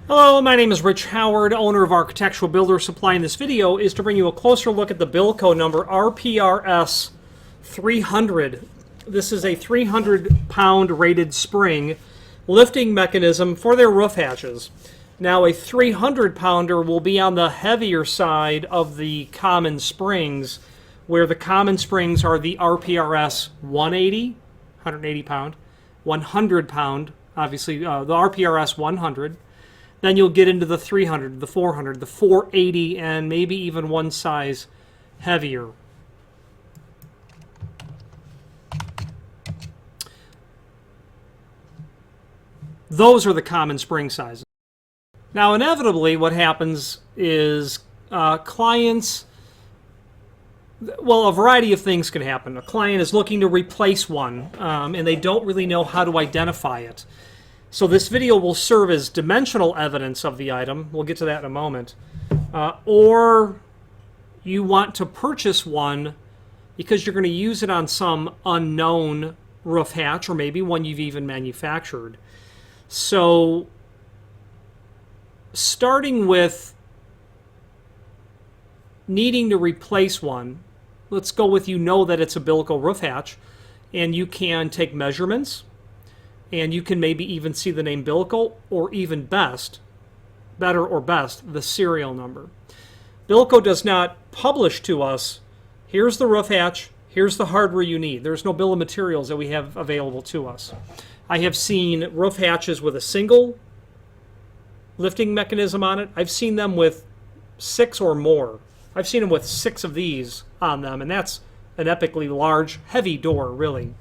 Hello, my name is Rich Howard, owner of Architectural Builder Supply. And this video is to bring you a closer look at the Bilco number RPRS300. This is a 300-pound rated spring lifting mechanism for their roof hatches. Now, a 300-pounder will be on the heavier side of the common springs, where the common springs are the RPRS 180 pound, 100 pound, obviously the RPRS 100. Then you'll get into the 300, the 400, the 480, and maybe even one size heavier. Those are the common spring sizes. Now, inevitably, what happens is clients, well, a variety of things can happen. A client is looking to replace one, and they don't really know how to identify it. So this video will serve as dimensional evidence of the item. We'll get to that in a moment. Or you want to purchase one because you're going to use it on some unknown roof hatch, or maybe one you've even manufactured. So starting with needing to replace one, let's go with you know that it's a Bilco roof hatch, and you can take measurements. And you can maybe even see the name Bilco, or even better or best, the serial number. Bilco does not publish to us, here's the roof hatch, here's the hardware you need. There's no bill of materials that we have available to us. I have seen roof hatches with a single lifting mechanism on it. I've seen them with 6 or more. I've seen them with 6 of these on them, and that's an epically large, heavy door, really.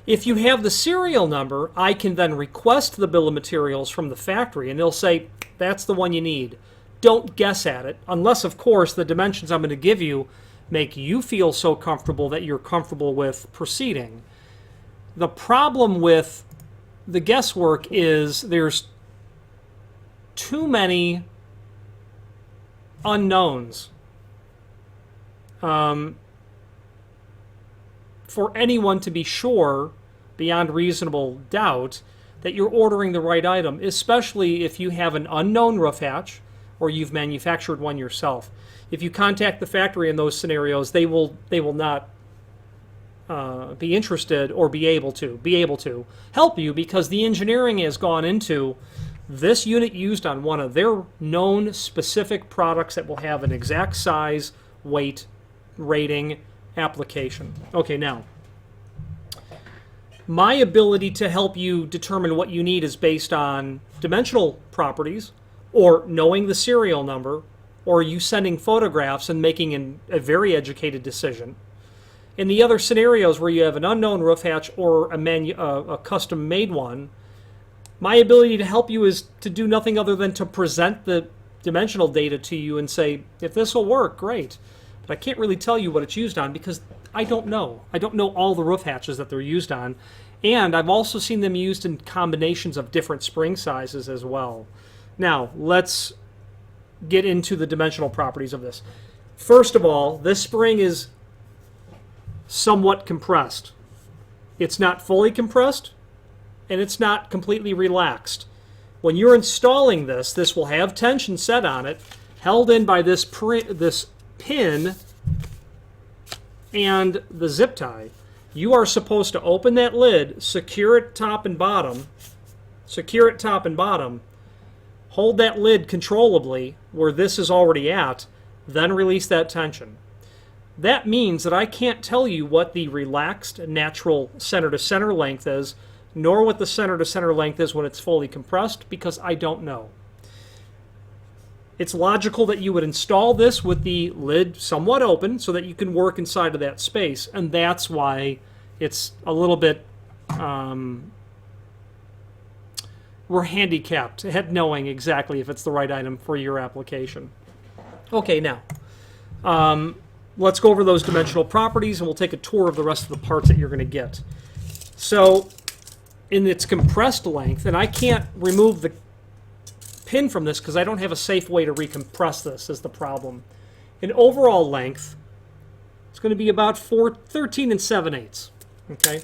If you have the serial number, I can then request the bill of materials from the factory, and they'll say, that's the one you need. Don't guess at it, unless, of course, the dimensions I'm going to give you make you feel so comfortable that you're comfortable with proceeding. The problem with the guesswork is there's too many unknowns for anyone to be sure, beyond reasonable doubt, that you're ordering the right item, especially if you have an unknown roof hatch or you've manufactured one yourself. If you contact the factory in those scenarios, they will not be interested or be able to help you, because the engineering has gone into this unit used on one of their known specific products that will have an exact size, weight, rating, application. Okay, now, my ability to help you determine what you need is based on dimensional properties, or knowing the serial number, or you sending photographs and making a very educated decision. In the other scenarios where you have an unknown roof hatch or a custom-made one, my ability to help you is to do nothing other than to present the dimensional data to you and say, if this will work, great. But I can't really tell you what it's used on because I don't know. I don't know all the roof hatches that they're used on. And I've also seen them used in combinations of different spring sizes as well. Now, let's get into the dimensional properties of this. First of all, this spring is somewhat compressed. It's not fully compressed, and it's not completely relaxed. When you're installing this, this will have tension set on it, held in by this pin and the zip tie. You are supposed to open that lid, secure it top and bottom, hold that lid controllably where this is already at, then release that tension. That means that I can't tell you what the relaxed natural center-to-center length is, nor what the center-to-center length is when it's fully compressed, because I don't know. It's logical that you would install this with the lid somewhat open so that you can work inside of that space, and that's why it's a little bit, we're handicapped at knowing exactly if it's the right item for your application. Okay, now, let's go over those dimensional properties, and we'll take a tour of the rest of the parts that you're going to get. So, in its compressed length, and I can't remove the pin from this because I don't have a safe way to recompress this, is the problem. In overall length, it's going to be about 13 7/8. Okay,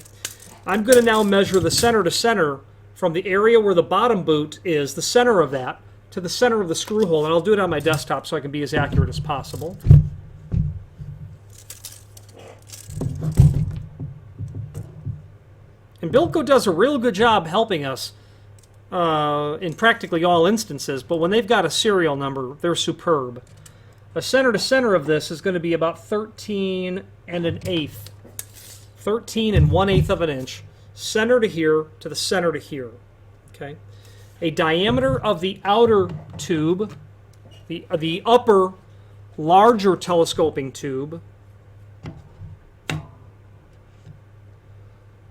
I'm going to now measure the center to center from the area where the bottom boot is, the center of that, to the center of the screw hole. And I'll do it on my desktop so I can be as accurate as possible. And Bilco does a real good job helping us in practically all instances, but when they've got a serial number, they're superb. A center to center of this is going to be about 13 1/8. 13 1/8 of an inch. Center to here to the center to here. Okay. A diameter of the outer tube, the upper larger telescoping tube,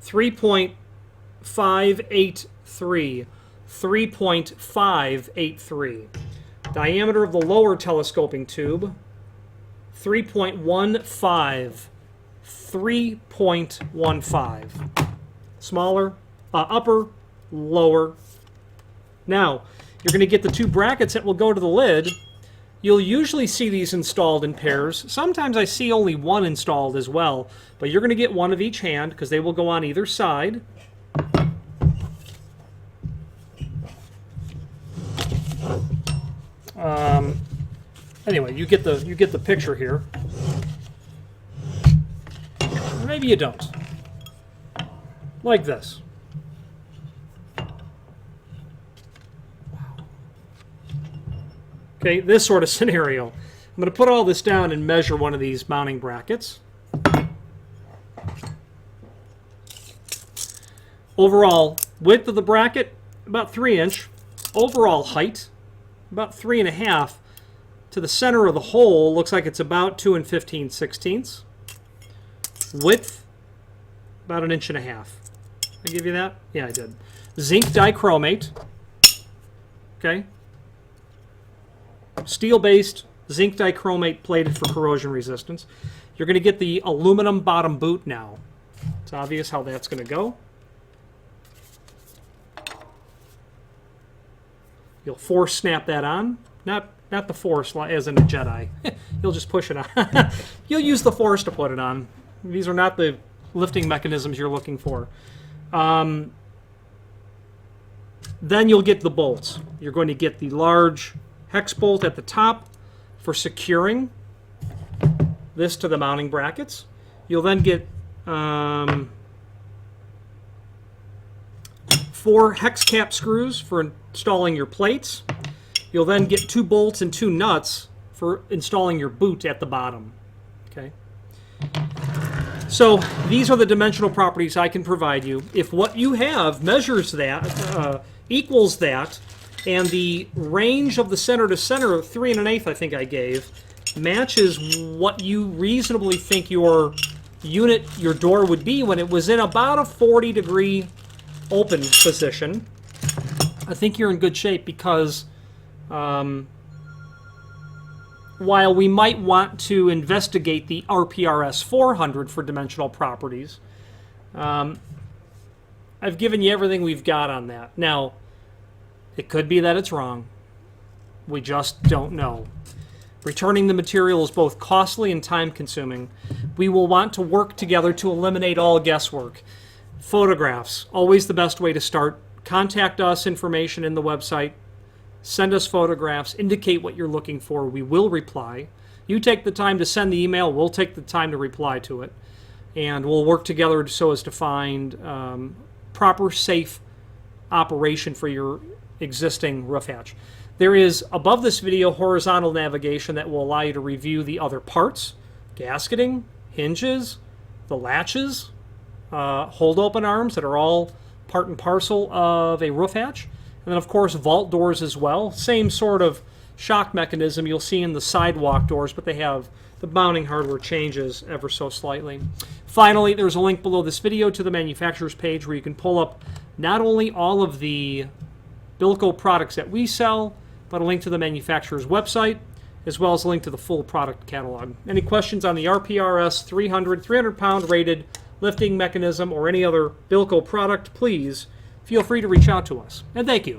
3.583. 3.583. Diameter of the lower telescoping tube, 3.15. 3.15. Smaller, upper, lower. Now, you're going to get the two brackets that will go to the lid. You'll usually see these installed in pairs. Sometimes I see only one installed as well, but you're going to get one of each hand because they will go on either side. Anyway, you get the picture here. Or maybe you don't. Like this. Okay, this sort of scenario. I'm going to put all this down and measure one of these mounting brackets. Overall width of the bracket, about 3 inch. Overall height, about 3.5. To the center of the hole, looks like it's about 2 15/16. Width, about 1.5 inches. I give you that? Yeah, I did. Zinc dichromate. Okay. Steel-based zinc dichromate plated for corrosion resistance. You're going to get the aluminum bottom boot now. It's obvious how that's going to go. You'll force snap that on. Not the force as in a Jedi. You'll just push it on. You'll use the force to put it on. These are not the lifting mechanisms you're looking for. Then you'll get the bolts. You're going to get the large hex bolt at the top for securing this to the mounting brackets. You'll then get 4 hex cap screws for installing your plates. You'll then get 2 bolts and 2 nuts for installing your boot at the bottom. Okay. So these are the dimensional properties I can provide you. If what you have measures that, equals that, and the range of the center to center of 3 1/8 I think I gave matches what you reasonably think your unit, your door would be when it was in about a 40-degree open position, I think you're in good shape because while we might want to investigate the RPRS300 for dimensional properties, I've given you everything we've got on that. Now, it could be that it's wrong. We just don't know. Returning the material is both costly and time-consuming. We will want to work together to eliminate all guesswork. Photographs, always the best way to start. Contact us, information in the website. Send us photographs. Indicate what you're looking for. We will reply. You take the time to send the email. We'll take the time to reply to it. And we'll work together so as to find proper, safe operation for your existing roof hatch. There is, above this video, horizontal navigation that will allow you to review the other parts, gasketing, hinges, the latches, hold open arms that are all part and parcel of a roof hatch. And then, of course, vault doors as well. Same sort of shock mechanism you'll see in the sidewalk doors, but they have the mounting hardware changes ever so slightly. Finally, there's a link below this video to the manufacturer's page where you can pull up not only all of the Bilco products that we sell, but a link to the manufacturer's website, as well as a link to the full product catalog. Any questions on the RPRS300 300-pound rated lifting mechanism or any other Bilco product, please feel free to reach out to us. And thank you.